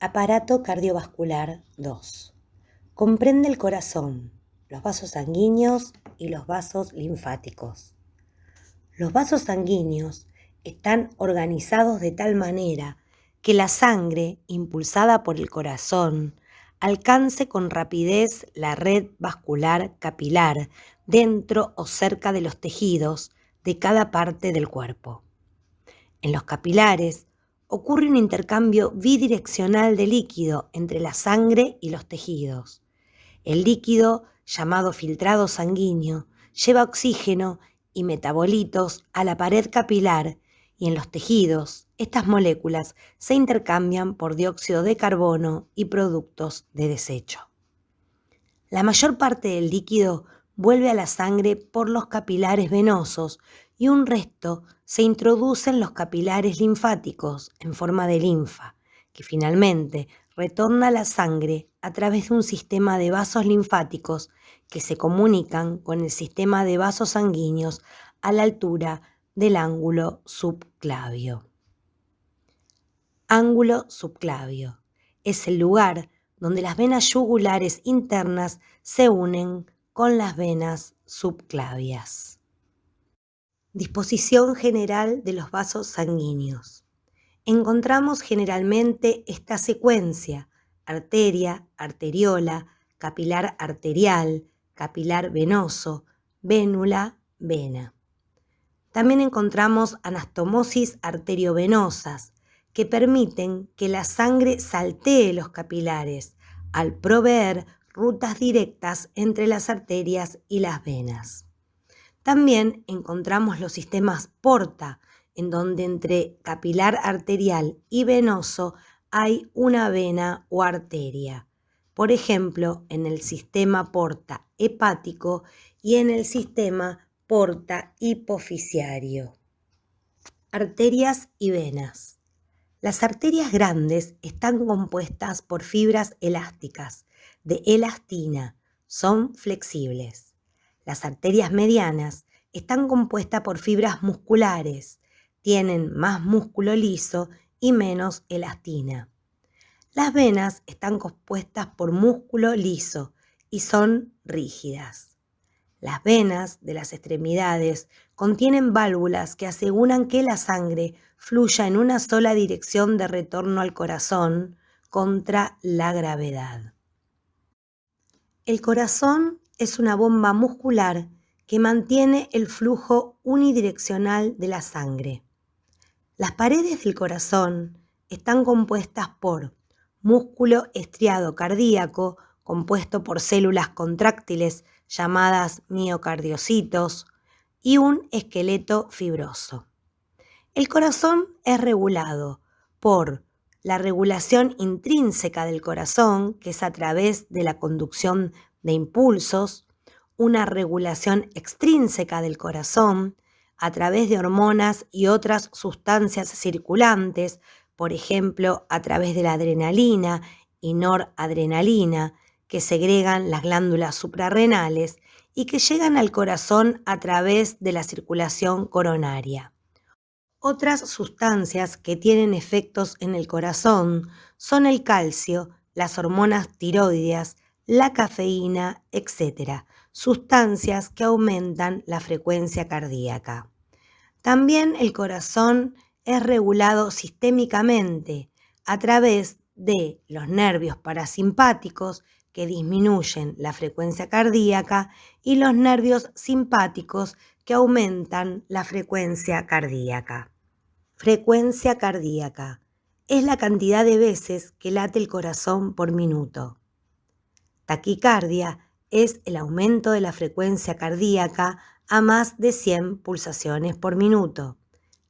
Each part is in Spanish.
Aparato cardiovascular 2. Comprende el corazón, los vasos sanguíneos y los vasos linfáticos. Los vasos sanguíneos están organizados de tal manera que la sangre, impulsada por el corazón, alcance con rapidez la red vascular capilar dentro o cerca de los tejidos de cada parte del cuerpo. En los capilares ocurre un intercambio bidireccional de líquido entre la sangre y los tejidos. El líquido, llamado filtrado sanguíneo, lleva oxígeno y metabolitos a la pared capilar y en los tejidos estas moléculas se intercambian por dióxido de carbono y productos de desecho. La mayor parte del líquido vuelve a la sangre por los capilares venosos y un resto se introduce en los capilares linfáticos en forma de linfa, que finalmente retorna a la sangre a través de un sistema de vasos linfáticos que se comunican con el sistema de vasos sanguíneos a la altura del ángulo subclavio. Ángulo subclavio es el lugar donde las venas yugulares internas se unen con las venas subclavias. Disposición general de los vasos sanguíneos. Encontramos generalmente esta secuencia: arteria, arteriola, capilar arterial, capilar venoso, vénula, vena. También encontramos anastomosis arteriovenosas, que permiten que la sangre saltee los capilares al proveer rutas directas entre las arterias y las venas. También encontramos los sistemas porta, en donde entre capilar arterial y venoso hay una vena o arteria. Por ejemplo, en el sistema porta hepático y en el sistema porta hipofisiario. Arterias y venas. Las arterias grandes están compuestas por fibras elásticas de elastina, son flexibles. Las arterias medianas están compuestas por fibras musculares, tienen más músculo liso y menos elastina. Las venas están compuestas por músculo liso y son rígidas. Las venas de las extremidades contienen válvulas que aseguran que la sangre fluya en una sola dirección de retorno al corazón contra la gravedad. El corazón es una bomba muscular que mantiene el flujo unidireccional de la sangre. Las paredes del corazón están compuestas por músculo estriado cardíaco, compuesto por células contráctiles llamadas miocardiocitos, y un esqueleto fibroso. El corazón es regulado por la regulación intrínseca del corazón, que es a través de la conducción de impulsos, una regulación extrínseca del corazón, a través de hormonas y otras sustancias circulantes, por ejemplo, a través de la adrenalina y noradrenalina, que segregan las glándulas suprarrenales y que llegan al corazón a través de la circulación coronaria. Otras sustancias que tienen efectos en el corazón son el calcio, las hormonas tiroideas, la cafeína, etc., sustancias que aumentan la frecuencia cardíaca. También el corazón es regulado sistémicamente a través de los nervios parasimpáticos, que disminuyen la frecuencia cardíaca, y los nervios simpáticos, que aumentan la frecuencia cardíaca. Frecuencia cardíaca es la cantidad de veces que late el corazón por minuto. Taquicardia es el aumento de la frecuencia cardíaca a más de 100 pulsaciones por minuto.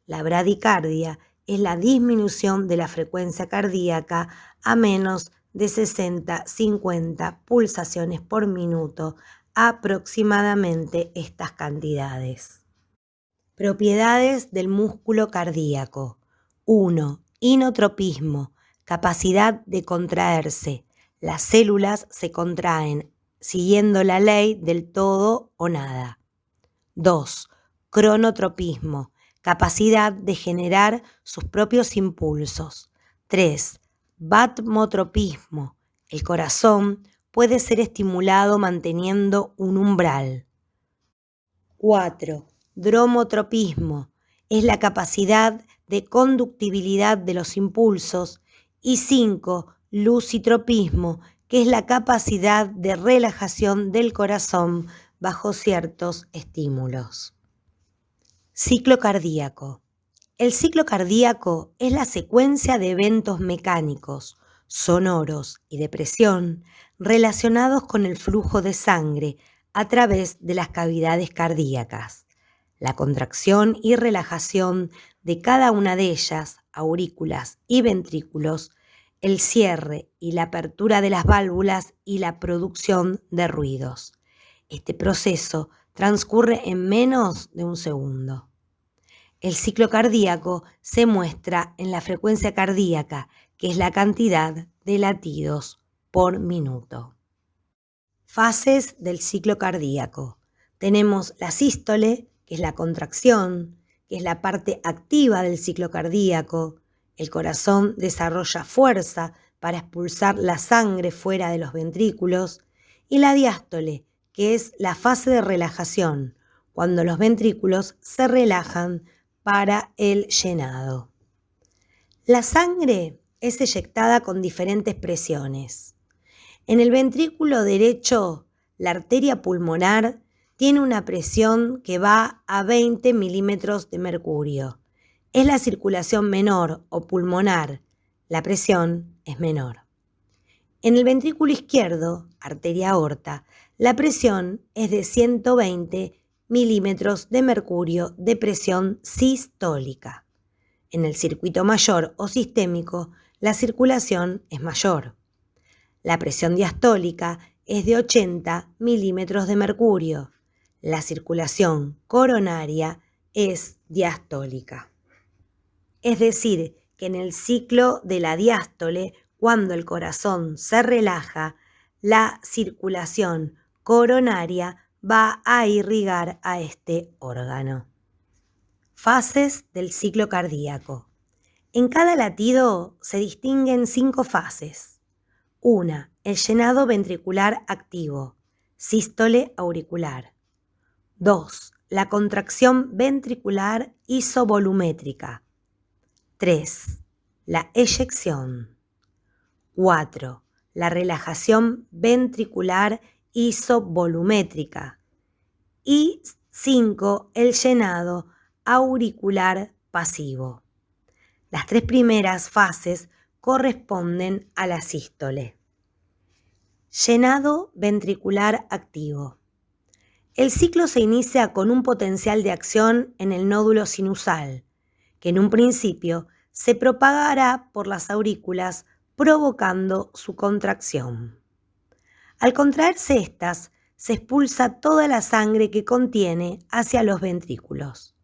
La bradicardia es la disminución de la frecuencia cardíaca a menos de 60-50 pulsaciones por minuto, aproximadamente estas cantidades. Propiedades del músculo cardíaco. 1. Inotropismo, capacidad de contraerse. Las células se contraen siguiendo la ley del todo o nada. 2. Cronotropismo, capacidad de generar sus propios impulsos. 3. Vatmotropismo. El corazón puede ser estimulado manteniendo un umbral. 4. Dromotropismo. Es la capacidad de conductibilidad de los impulsos. Y 5. Lucitropismo, que es la capacidad de relajación del corazón bajo ciertos estímulos. Ciclo cardíaco. El ciclo cardíaco es la secuencia de eventos mecánicos, sonoros y de presión relacionados con el flujo de sangre a través de las cavidades cardíacas. La contracción y relajación de cada una de ellas, aurículas y ventrículos, el cierre y la apertura de las válvulas y la producción de ruidos. Este proceso transcurre en menos de un segundo. El ciclo cardíaco se muestra en la frecuencia cardíaca, que es la cantidad de latidos por minuto. Fases del ciclo cardíaco. Tenemos la sístole, que es la contracción, que es la parte activa del ciclo cardíaco. El corazón desarrolla fuerza para expulsar la sangre fuera de los ventrículos. Y la diástole, que es la fase de relajación, cuando los ventrículos se relajan para el llenado. La sangre es eyectada con diferentes presiones. En el ventrículo derecho, la arteria pulmonar tiene una presión que va a 20 milímetros de mercurio. Es la circulación menor o pulmonar. La presión es menor. En el ventrículo izquierdo, arteria aorta, la presión es de 120 milímetros de mercurio de presión sistólica. En el circuito mayor o sistémico, la circulación es mayor. La presión diastólica es de 80 milímetros de mercurio. La circulación coronaria es diastólica. Es decir, que en el ciclo de la diástole, cuando el corazón se relaja, la circulación coronaria va a irrigar a este órgano. Fases del ciclo cardíaco. En cada latido se distinguen 5 fases. 1. El llenado ventricular activo, sístole auricular. 2. La contracción ventricular isovolumétrica. 3. La eyección. 4. La relajación ventricular isovolumétrica. Y 5. El llenado auricular pasivo. Las 3 primeras fases corresponden a la sístole. Llenado ventricular activo. El ciclo se inicia con un potencial de acción en el nódulo sinusal, que en un principio se propagará por las aurículas provocando su contracción. Al contraerse estas, se expulsa toda la sangre que contiene hacia los ventrículos.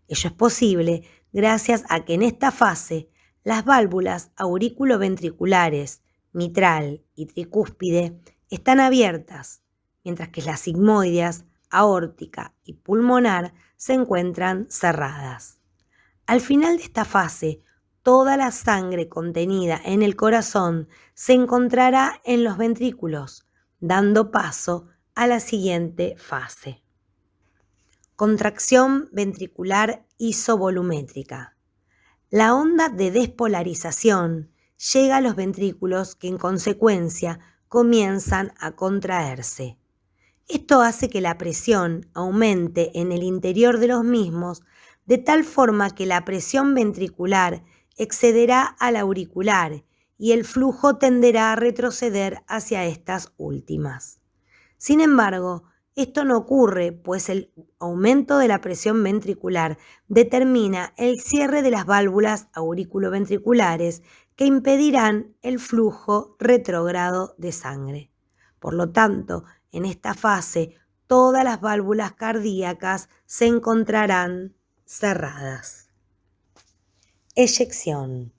Ello es posible gracias a que en esta fase las válvulas auriculoventriculares, mitral y tricúspide están abiertas, mientras que las sigmoideas, aórtica y pulmonar se encuentran cerradas. Al final de esta fase, toda la sangre contenida en el corazón se encontrará en los ventrículos, dando paso a la siguiente fase. Contracción ventricular isovolumétrica. La onda de despolarización llega a los ventrículos que en consecuencia comienzan a contraerse. Esto hace que la presión aumente en el interior de los mismos de tal forma que la presión ventricular excederá a la auricular y el flujo tenderá a retroceder hacia estas últimas. Sin embargo, esto no ocurre, pues el aumento de la presión ventricular determina el cierre de las válvulas auriculoventriculares que impedirán el flujo retrógrado de sangre. Por lo tanto, en esta fase, todas las válvulas cardíacas se encontrarán cerradas. Eyección.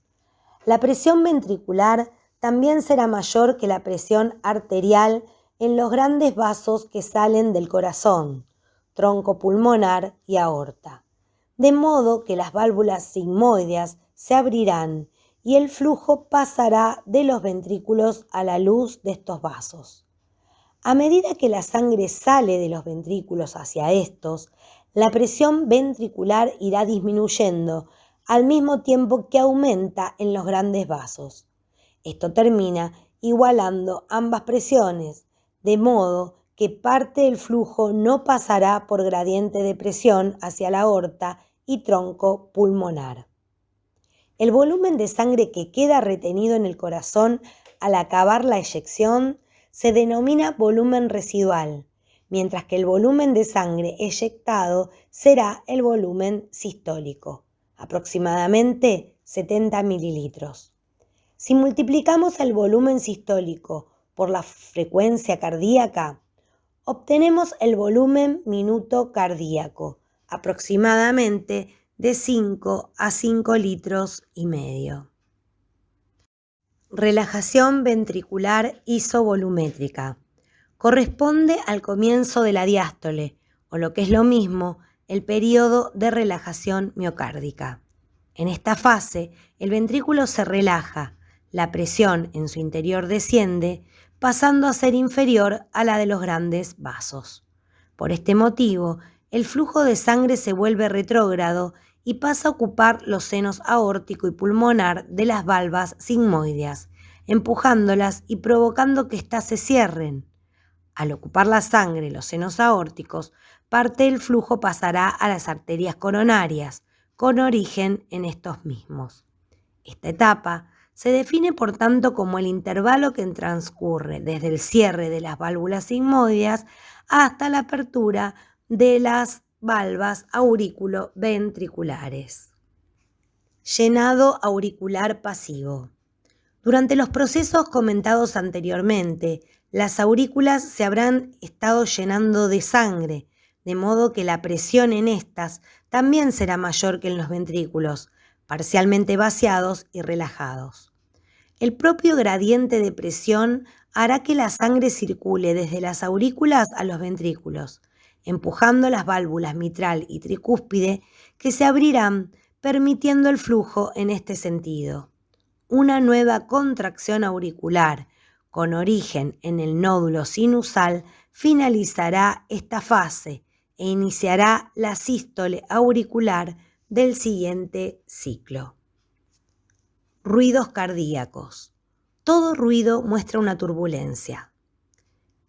La presión ventricular también será mayor que la presión arterial en los grandes vasos que salen del corazón, tronco pulmonar y aorta, de modo que las válvulas sigmoideas se abrirán y el flujo pasará de los ventrículos a la luz de estos vasos. A medida que la sangre sale de los ventrículos hacia estos, la presión ventricular irá disminuyendo al mismo tiempo que aumenta en los grandes vasos. Esto termina igualando ambas presiones, de modo que parte del flujo no pasará por gradiente de presión hacia la aorta y tronco pulmonar. El volumen de sangre que queda retenido en el corazón al acabar la eyección se denomina volumen residual, mientras que el volumen de sangre eyectado será el volumen sistólico, aproximadamente 70 mililitros. Si multiplicamos el volumen sistólico por la frecuencia cardíaca, obtenemos el volumen minuto cardíaco, aproximadamente de 5 a 5 litros y medio. Relajación ventricular isovolumétrica. Corresponde al comienzo de la diástole, o lo que es lo mismo, el periodo de relajación miocárdica. En esta fase, el ventrículo se relaja, la presión en su interior desciende, pasando a ser inferior a la de los grandes vasos. Por este motivo, el flujo de sangre se vuelve retrógrado y pasa a ocupar los senos aórtico y pulmonar de las valvas sigmoideas, empujándolas y provocando que éstas se cierren. Al ocupar la sangre los senos aórticos, parte del flujo pasará a las arterias coronarias, con origen en estos mismos. Esta etapa se define por tanto como el intervalo que transcurre desde el cierre de las válvulas sigmoideas hasta la apertura de las valvas auriculoventriculares. Llenado auricular pasivo. Durante los procesos comentados anteriormente, las aurículas se habrán estado llenando de sangre, de modo que la presión en estas también será mayor que en los ventrículos, parcialmente vaciados y relajados. El propio gradiente de presión hará que la sangre circule desde las aurículas a los ventrículos, empujando las válvulas mitral y tricúspide que se abrirán, permitiendo el flujo en este sentido. Una nueva contracción auricular, con origen en el nódulo sinusal, finalizará esta fase e iniciará la sístole auricular del siguiente ciclo. Ruidos cardíacos. Todo ruido muestra una turbulencia.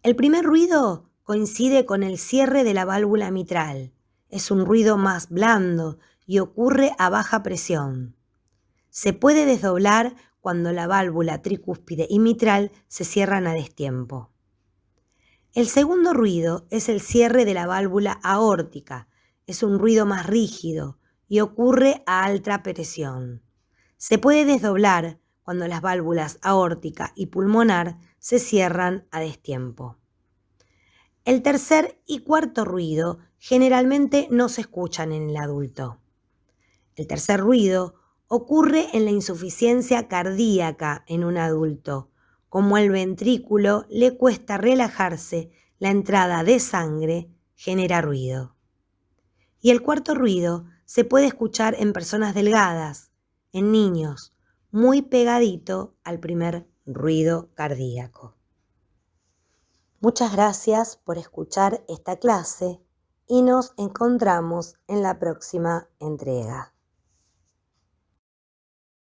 El primer ruido coincide con el cierre de la válvula mitral. Es un ruido más blando y ocurre a baja presión. Se puede desdoblar cuando la válvula tricúspide y mitral se cierran a destiempo. El segundo ruido es el cierre de la válvula aórtica. Es un ruido más rígido y ocurre a alta presión. Se puede desdoblar cuando las válvulas aórtica y pulmonar se cierran a destiempo. El tercer y cuarto ruido generalmente no se escuchan en el adulto. El tercer ruido ocurre en la insuficiencia cardíaca en un adulto. Como al ventrículo le cuesta relajarse, la entrada de sangre genera ruido. Y el cuarto ruido se puede escuchar en personas delgadas, en niños, muy pegadito al primer ruido cardíaco. Muchas gracias por escuchar esta clase y nos encontramos en la próxima entrega.